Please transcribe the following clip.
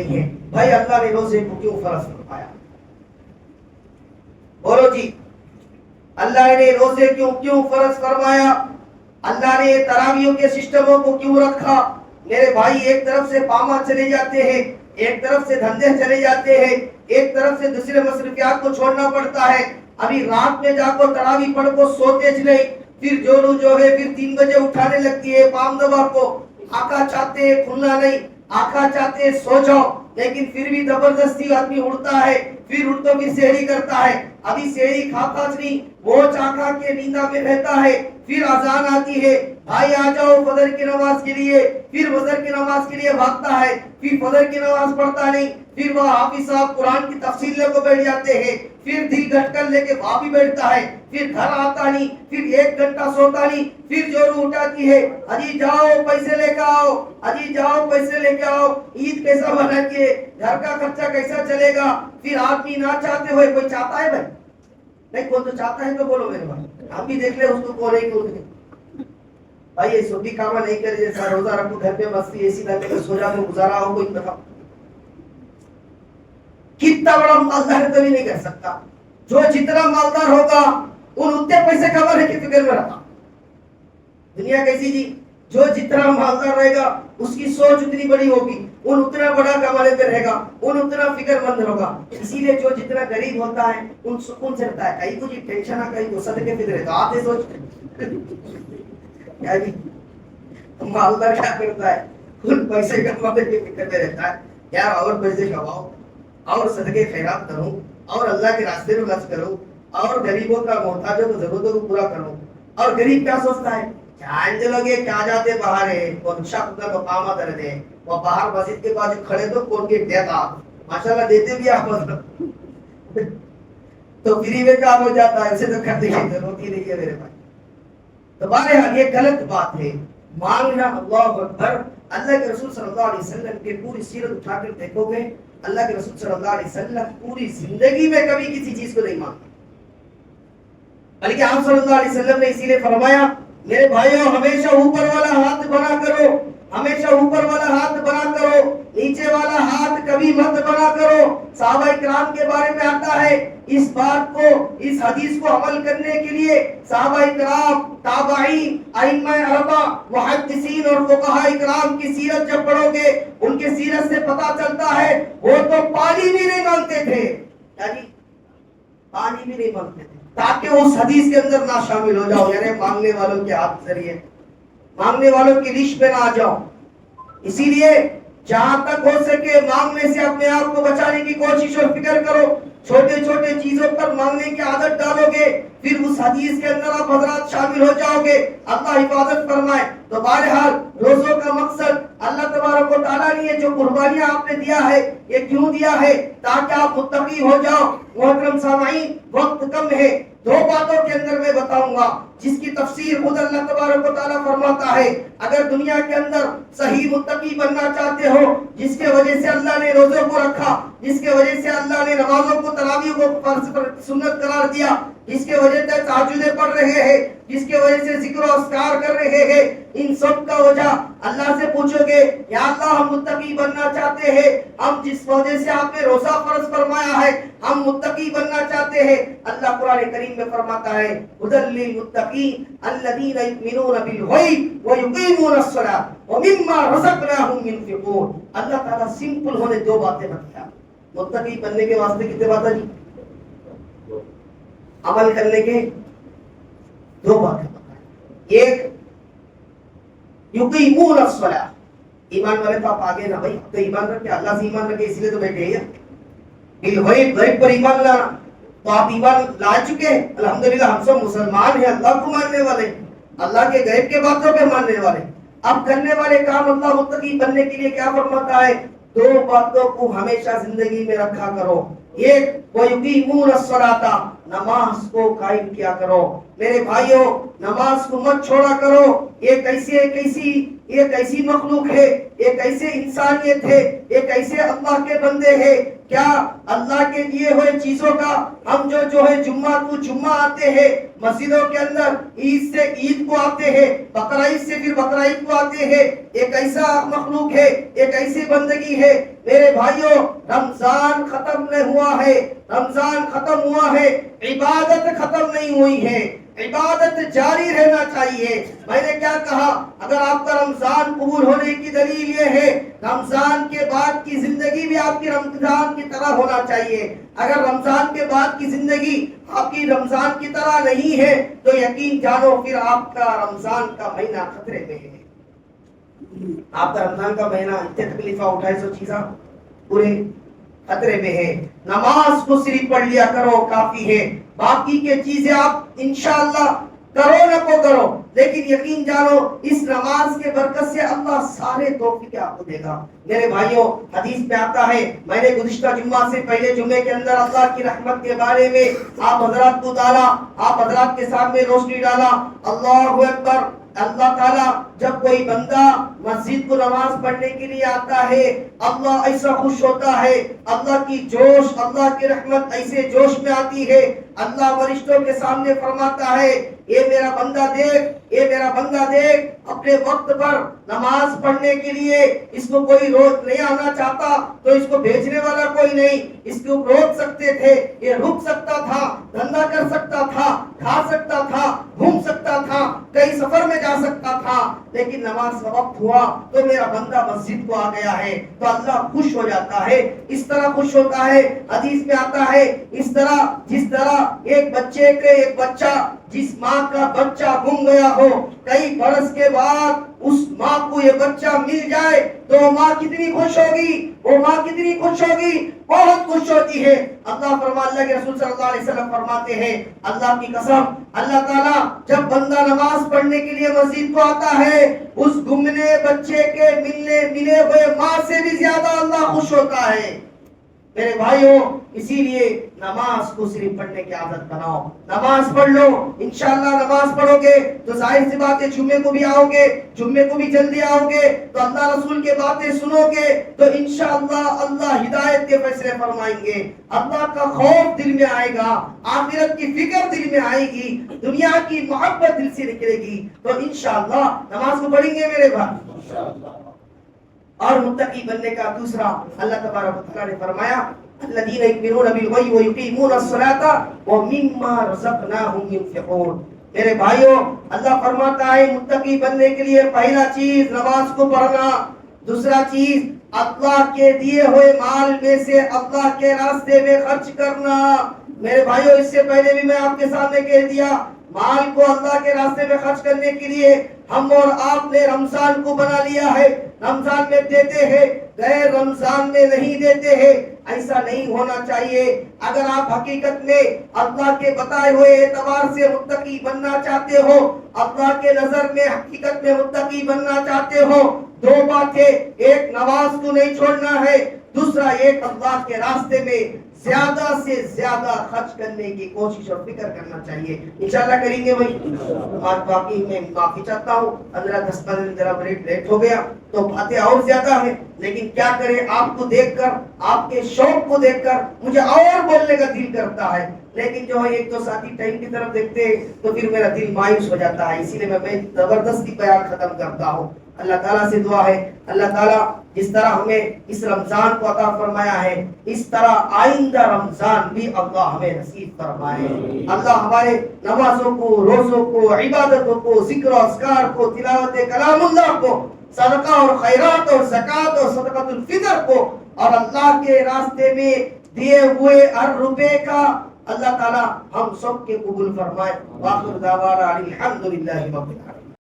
نہیں ہے. بھائی اللہ نے روزے کو کیوں فرض فرمایا؟ بولو جی, اللہ نے روزے کیوں فرض فرمایا؟ اللہ نے تراویحوں کے سسٹموں کو کیوں رکھا؟ میرے بھائی, ایک طرف سے پاما چلے جاتے ہیں, ایک طرف سے دھندے چلے جاتے ہیں, ایک طرف سے دوسرے مصروفیات کو چھوڑنا پڑتا ہے. ابھی رات میں جا کو تراویح پڑھ کو سوتے نہیں, پھر جو ہے پھر 3 بجے اٹھانے لگتی ہے پام دبا کو. آقا چاہتے ہیں کھلنا نہیں, آقا چاہتے ہیں سو جاؤ, لیکن پھر بھی زبردستی آدمی اڑتا ہے. پھر اٹھ تو پھر سحری کرتا ہے, ابھی سحری کھاتا نہیں, وہ چاکا کے نیندہ میں رہتا ہے. پھر اذان آتی ہے, بھائی آ جاؤ فجر کی نماز کے لیے, پھر فجر کی نماز کے لیے بھاگتا ہے, پھر فجر کی نماز پڑھتا نہیں, پھر وہ حافظ صاحب قرآن کی تفسیر لے کو بیٹھ جاتے ہیں, پھر دل گھٹکن لے کے وہاں بھی بیٹھتا ہے, پھر گھر آتا نہیں, پھر 1 گھنٹہ سوتا نہیں, پھر جورو اٹھاتی ہے, اجی جاؤ پیسے لے کے آؤ, اجی جاؤ پیسے لے کے آؤ, عید کیسا منائیے, گھر کا خرچہ کیسا چلے گا. پھر آدمی نہ چاہتے ہوئے, کوئی چاہتا ہے بھائی؟ نہیں, کون تو چاہتا ہے تو بولو میرے بھائی, ہم بھی دیکھ لیں اس کو کون ہے کیوں نہیں. بھائی یہ سبھی کام نہیں کرے, جیسا روزہ رکھو گھر پہ مستی ایسی لگے کہ سو جاؤ گزارا ہو, کوئی بتاؤ کتنا بڑا مالدار ہے کبھی نہیں کر سکتا. جو جتنا مالدار ہوگا اتنے پیسے کمانے کی فکر میں رہتا. دنیا کیسی جی, جو جتنا مالدار رہے گا اس کی سوچ اتنی بڑی ہوگی, اتنا بڑا کمانے پہ رہے گا, اتنا فکر مند ہوگا. اسی لیے جو جتنا غریب ہوتا ہے ان سکون سے رہتا ہے. کہیں کو جی ٹینشن نہ, کہیں کو صدقے فکر ہے, تو آپ یہ سوچ کیا جی مالدار کیا کرتا ہے, ان پیسے کمانے کی فکر میں رہتا ہے. یار اور پیسے کماؤ, اور صدقے خیرات کرو, اور اللہ کے راستے میں خرچ کرو, اور غریبوں کا محتاجوں کی ضرورتوں کو پورا کرو. اور غریب کیا سوچتا ہے, لوگ کیا جاتے باہر ہے, کون شخص کا پاما کرتے ہیں, وہ باہر مسجد کے پاس کھڑے تو کون کے دیتا, ماشاءاللہ دیتے بھی آپ تو فری میں کام ہو جاتا ہے, اسے تو کرنے کی ضرورت ہی نہیں ہے میرے بھائی. تو بہرحال یہ غلط بات ہے مانگنا. اللہ اکبر. اللہ کے رسول صلی اللہ علیہ وسلم کی پوری سیرت اٹھا کر دیکھو گے, اللہ کے رسول صلی اللہ علیہ وسلم پوری زندگی میں کبھی کسی چیز کو نہیں مانگا, بلکہ آپ صلی اللہ علیہ وسلم نے اسی لیے فرمایا, میرے بھائیوں ہمیشہ اوپر والا ہاتھ بنا کرو, ہمیشہ اوپر والا ہاتھ بنا کرو, نیچے والا ہاتھ کبھی مت بنا کرو. صحابہ کرام کے بارے میں آتا ہے, اس بات کو, اس حدیث کو عمل کرنے کے لیے صحابہ کرام, تابعین, ائمہ اربعہ, محدثین اور فقہاء کرام کی سیرت جب پڑھو گے, ان کے سیرت سے پتہ چلتا ہے وہ تو پانی بھی نہیں مانگتے تھے. یعنی پانی بھی نہیں مانگتے تھے, تاکہ اس حدیث کے اندر نہ شامل ہو جاؤ, یعنی مانگنے والوں کے ہاتھ ذریعے, مانگنے والوں کی ریش پہ نہ آ جاؤ. اسی لیے جہاں تک ہو سکے مانگنے سے اپنے آپ کو بچانے کی کوشش اور فکر کرو. چھوٹے چھوٹے چیزوں پر مانگنے کی عادت ڈالو گے, پھر اس حدیث کے اندر آپ حضرات شامل ہو جاؤ گے. اللہ حفاظت فرمائے. تو بہرحال روزوں کا مقصد اللہ تبارک و تعالیٰ نے یہ جو قربانیاں آپ نے دیا ہے, یہ کیوں دیا ہے؟ تاکہ آپ متقی ہو جاؤ. محترم سامعین, وقت کم ہے, 2 باتوں کے اندر میں بتاؤں گا جس کی تفسیر خود اللہ تبارک و تعالیٰ فرماتا ہے. اگر دنیا کے اندر صحیح متقی بننا چاہتے ہو, جس کے وجہ سے اللہ نے روزوں کو رکھا, جس کے وجہ سے اللہ نے نمازوں کو, تراویح کو سنت قرار دیا, جس کے وجہ سے تہجدیں پڑھ رہے ہیں, جس کے وجہ سے ذکر و اذکار کر رہے ہیں, ان سب کا وجہ اللہ سے پوچھو گے, یا اللہ ہم متقی بننا چاہتے ہیں, ہم جس وجہ سے آپ نے روزہ فرض فرمایا ہے ہم متقی بننا چاہتے ہیں. اللہ قرآن کریم میں فرماتا ہے, ھدی للمتقین الذین یؤمنون بالغیب ویقیمون الصلاۃ ومما رزقناہم ينفقون. اللہ تعالیٰ سمپل ہونے 2 باتیں بتایا. متقی بننے کے واسطے کتنے باتیں جی؟ عمل کرنے کے 2 باتیں بتائیں. ایک یقیمون الصلاۃ, ایمان والے تو آپ آگے نا بھائی, تو ایمان رکھے, اللہ سے ایمان رکھے, اس لیے تو بیٹھے ہیں. بالغیب, غیب پر ایمان لانا, تو آپ ایمان لا چکے ہیں الحمدللہ. ہم سب مسلمان ہیں, اللہ کو ماننے والے, اللہ کے غیب کے باتوں پہ ماننے والے. اب کرنے والے کام اللہ متقی بننے کے لیے کیا فرماتا ہے؟ 2 باتوں کو ہمیشہ زندگی میں رکھا کرو. ایک وَيُقِيمُونَ الصَّلَاةَ, نماز کو قائم کیا کرو. میرے بھائیوں نماز کو مت چھوڑا کرو. ایک ایسی مخلوق ہے, ایک ایسے انسانیت ہے, ایک ایسے اللہ کے بندے ہیں. کیا اللہ کے دیے ہوئے چیزوں کا ہم جو ہے جمعہ کو جمعہ آتے ہیں, مسجدوں کے اندر عید سے عید کو آتے ہیں, بقرعید سے پھر بقرعید کو آتے ہیں. ایک ایسا مخلوق ہے, ایک ایسی بندگی ہے. میرے بھائیوں رمضان ختم نہیں ہوا ہے, رمضان ختم ہوا ہے, عبادت ختم نہیں ہوئی ہے, عبادت جاری رہنا چاہیے. میں نے کیا کہا, اگر آپ کا رمضان قبول ہونے کی دلیل یہ ہے, رمضان کے بعد کی زندگی بھی آپ کی رمضان کی طرح ہونا چاہیے. اگر رمضان کے بعد کی زندگی آپ کی رمضان کی طرح نہیں ہے تو یقین جانو پھر آپ کا رمضان کا مہینہ خطرے میں ہے. آپ کا رمضان کا مہینہ اتنے تکلیفہ اٹھائے سو چیزاں پورے خطرے میں ہے. نماز کو صرف پڑھ لیا کرو کافی ہے, باقی کے چیزیں آپ انشاءاللہ کرو نہ کو کرو, لیکن یقین جانو اس نماز کے برکت سے اللہ سارے توفیق آپ کو دے گا. میرے بھائیوں حدیث میں آتا ہے, میں نے گزشتہ جمعہ سے پہلے جمعے کے اندر اللہ کی رحمت کے بارے میں آپ حضرات کو ڈالا, آپ حضرات کے سامنے روشنی ڈالا. اللہ اکبر. اللہ تعالیٰ جب کوئی بندہ مسجد کو نماز پڑھنے کے لیے آتا ہے, اللہ ایسا خوش ہوتا ہے, اللہ کی جوش, اللہ کی رحمت ایسے جوش میں آتی ہے. اللہ فرشتوں کے سامنے فرماتا ہے, یہ میرا بندہ دیکھ, یہ میرا بندہ دیکھ, اپنے وقت پر نماز پڑھنے کے لیے اس کو کوئی روک نہیں آنا چاہتا تو اس کو بھیجنے والا کوئی نہیں. اس کو روک سکتے تھے, یہ رک سکتا تھا, دھندا کر سکتا تھا, کھا سکتا تھا, گھوم سکتا تھا, کئی سفر میں جا سکتا تھا, لیکن نماز کا وقت ہوا تو میرا بندہ مسجد کو آ گیا ہے تو اللہ خوش ہو جاتا ہے. اس طرح خوش ہوتا ہے, حدیث میں آتا ہے, اس طرح جس طرح ایک بچہ جس ماں کا بچہ گم گیا ہو, کئی برس کے بعد اس ماں کو یہ بچہ مل جائے تو ماں کتنی خوش ہوگی, وہ ماں کتنی خوش ہوگی, بہت خوش ہوتی ہے. اللہ کے رسول صلی اللہ علیہ وسلم فرماتے ہیں, اللہ کی قسم اللہ تعالیٰ جب بندہ نماز پڑھنے کے لیے مسجد کو آتا ہے, اس گمنے بچے کے ملے ہوئے ماں سے بھی زیادہ اللہ خوش ہوتا ہے. میرے بھائیوں اسی لیے نماز کو صرف پڑھنے کی عادت بناؤ. نماز پڑھ لو, انشاءاللہ نماز پڑھو گے تو ظاہر سی بات ہے جمعے کو بھی آؤ گے, جمعے کو بھی جلدی آؤ گے تو اللہ رسول کے باتیں سنو گے تو انشاءاللہ اللہ ہدایت کے فیصلے فرمائیں گے. اللہ کا خوف دل میں آئے گا, آخرت کی فکر دل میں آئے گی, دنیا کی محبت دل سے نکلے گی تو انشاءاللہ نماز کو پڑھیں گے میرے بھائی. اور متقی بننے کا دوسرا اللہ تبارک و تعالی نے فرمایا, الذین یؤمنون بالغیب ویقیمون الصلاۃ ومما رزقناہم ينفقون. میرے بھائیوں اللہ فرماتا ہے متقی بننے کے لیے پہلا چیز نماز کو پڑھنا, دوسرا چیز اللہ کے دیے ہوئے مال میں سے اللہ کے راستے میں خرچ کرنا. میرے بھائیوں اس سے پہلے بھی میں آپ کے سامنے کہہ دیا, مال کو اللہ کے راستے میں خرچ کرنے کے لیے ہم اور آپ نے رمضان کو بنا لیا ہے, رمضان میں دیتے ہیں, غیر رمضان میں نہیں دیتے ہیں. ایسا نہیں ہونا چاہیے. اگر آپ حقیقت میں اللہ کے بتائے ہوئے اعتبار سے متقی بننا چاہتے ہو, اللہ کے نظر میں حقیقت میں متقی بننا چاہتے ہو, دو باتیں, ایک نماز کو نہیں چھوڑنا ہے, دوسرا ایک اللہ کے راستے میں زیادہ سے زیادہ خرچ کرنے کی کوشش اور فکر کرنا چاہیے. انشاءاللہ کریں گے بھائی. آج باقی میں معافی چاہتا ہوں, 15-10 منٹ ذرا لیٹ ہو گیا تو باتیں اور زیادہ ہیں, لیکن کیا کریں, آپ کو دیکھ کر, آپ کے شوق کو دیکھ کر مجھے اور بولنے کا دل کرتا ہے, لیکن جو ہے ایک تو ساتھی ٹائم کی طرف دیکھتے ہیں تو پھر میرا دل مایوس ہو جاتا ہے. اسی لیے میں زبردستی بیان ختم کرتا ہوں. اللہ تعالیٰ سے دعا ہے, اللہ تعالیٰ جس طرح ہمیں اس رمضان کو عطا فرمایا ہے اس طرح آئندہ رمضان بھی اللہ ہمیں نصیب فرمائے. اللہ ہمارے نمازوں کو, روزوں کو, عبادتوں کو, ذکر و اذکار کو, تلاوت کلام اللہ کو, صدقہ اور خیرات اور زکوٰۃ اور صدقۃ الفطر کو اور اللہ کے راستے میں دیے ہوئے ہر روپے کا اللہ تعالیٰ ہم سب کے قبول فرمائے. وآخر دعوانا الحمدللہ رب العالمین.